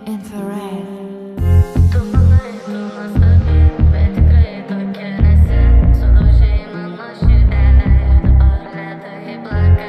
Infrared. Tu manai, tu nuostabi, bet tikrai tokia nesi. Sudaužei mano širdelę ir dabar lėtai plaka.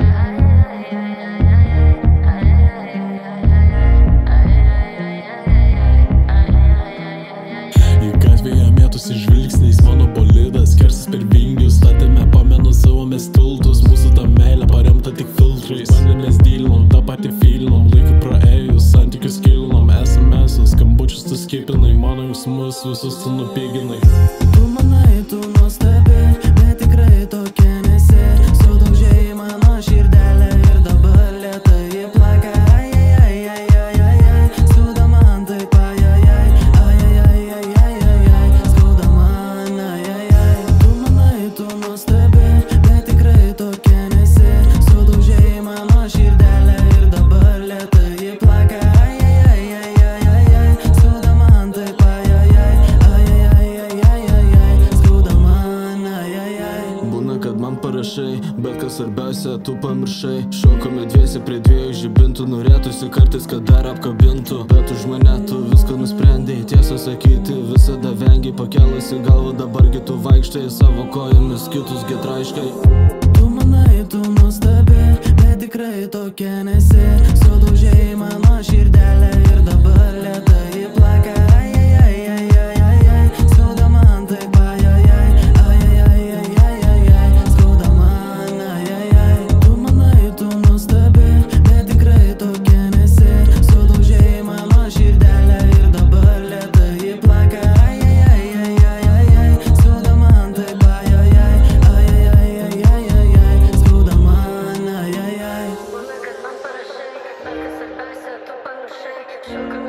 Į gatvėje mėtusi žvilgsniais mano bolidas skersis per vingius. Statėme, pamenu savo mes tiltus. Mūsų ta meilė paremta tik filtrais. Vandėmės dylinom, tą patį filinom. Laikui praėjus, santykius kilinom. SMS-us, skambučius tu skipinai. Mano jausmus visus tu nupiginai. Tu manai, tu nuostabi, bet tikrai tokia nesi. Sudaužei mano širdelę ir dabar lėtai plaka. Skauda man taip, skauda man, Tu manai, tu nuostabi, bet tikrai tokia nesi. Sudaužei mano širdelę ir dabar lėtai plaka. Skauda man taip, skauda man, Būna, kad man parašai, bet kas svarbiausia, tu pamiršai. Šokome dviese prie dviejų žibintų, norėtųsi kartais, kad dar apkabintų. Bet už mane tu viską nusprendei, tiesą sakyti, visada vengiai. Pakėlusi galvą, dabargi tu vaikštai savo kojomis, kitus getraiškai. Tu manai, tu nuostabi, bet tikrai tokia nesi. Sudaužei mano širdelę ir dabar lėtai plaka. Skauda man taip, skauda man, Tu manai, tu nuostabi, bet tikrai tokia nesi. Sudaužei mano širdelę ir dabar lėtai plaka. Skauda man taip, skauda man, Būna, kad man parašai, bet kas svarbiausia, tu pamiršai. Šokame